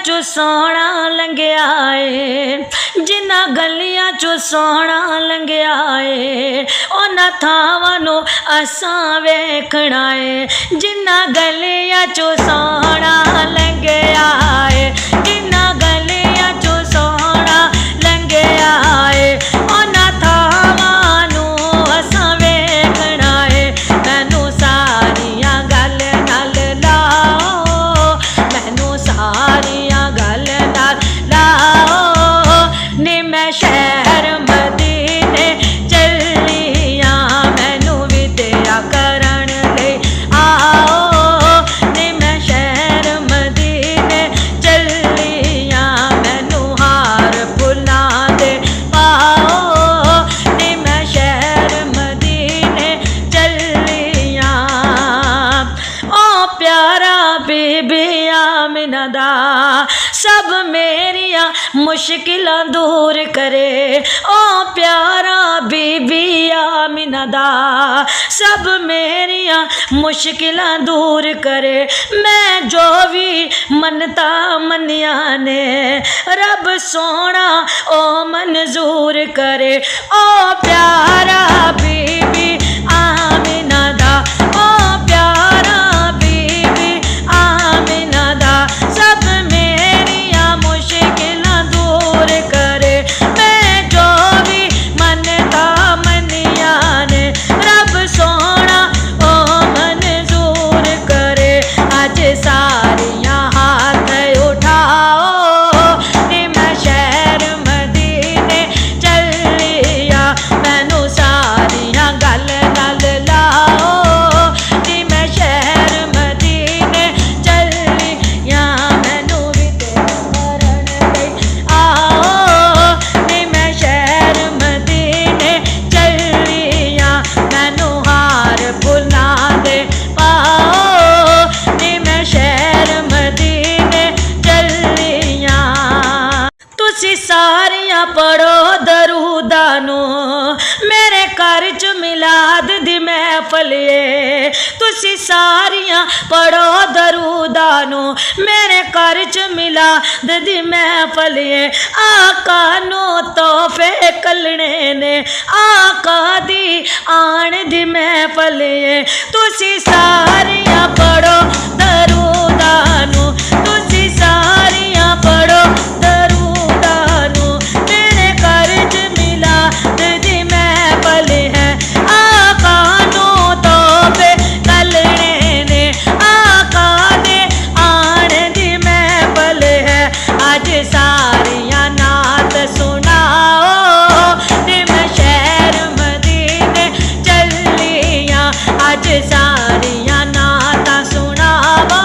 चो सोहना लंघिया है जिन्हां गलियां चो सोहना लंघिया है उन्हां थावां नूं असां वेखणा है जिन्हां गलियां चो सोहना लंघिया है जिन्हां गलियां चो सोहना लंघिया है उन्हां थावां नूं असां वेखणा है मैनू सारियां गल नाल लाओ मैनू सारियां गल नाल लाओ नी मैं शहर मदीने चलिया मैनू विद्या करन लई आओ नी मैं शहर मदीने चलिया मैनू हार फुलां दे पाओ नी मैं शहर मदीने चलिया ओ प्यारा बीबी आमिना दा सब मेरिया मुश्किलां दूर करे ओ प्यारा बीबी आमिना दा सब मेरिया मुश्किलां दूर करे मैं जो भी मनता मनिया ने रब सोना ओ मंजूर करे ओ प्यारा बीबी आमिना दा ओ प्यारा बीबी आमिना दा सब मेरिया मुश्किलां दूर करे मैं जो भी मनता मनिया ने रब सोना ओ मंजूर करे अज सारियां हाथ उठाओ नी मैं शहर मदीने चलिया मैनू सारियां गल नाल लाओ नी मैं शहर मदीने चलिया मैनू विद्या करन लई आओ नी मैं शहर मदीने चलिया मैनू हार फुलां दे पाओ नी मैं शहर मदीने चलिया तुसी सारियां पढ़ो दरूदा नू मेरे घर च मिलाद दी महफल है तुसी सारियां पढ़ो दरूदा नू मेरे घर च मिलाद दी महफल है आका नू तोहफे कलने ने आका दी आन दी महफल है तुसी सारियां पढ़ो दरूदा नू तुसी सारियां पढ़ो दरूदा नू मेरे घर च मिलाद दी महफल है आका नू तोहफे कलने ने आका दे आन दी महफल है अज सारियां नात सुनाओ नी मैं शहर मदीने चलिया अज सारियां नातां सुनावो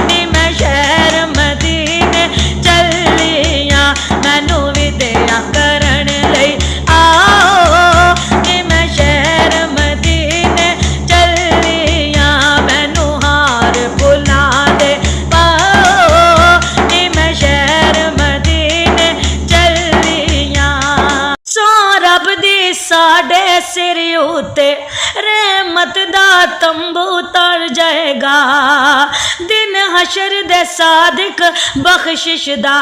नी मैं शहर मदीने चलिया मैनू विद्या करन लई आओ नी मैं शहर मदीने चलिया मैनू हार फुलां दे पाओ नी मैं शहर मदीने चलिया सो रब दी साडे सिर उते रहमत दा तंबू तर जाएगा दिन हशर दे सादिक बख्शिश दा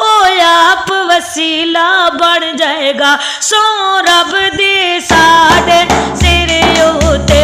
ओ आप वसीला बन जाएगा सो रब दी साडे सिर उते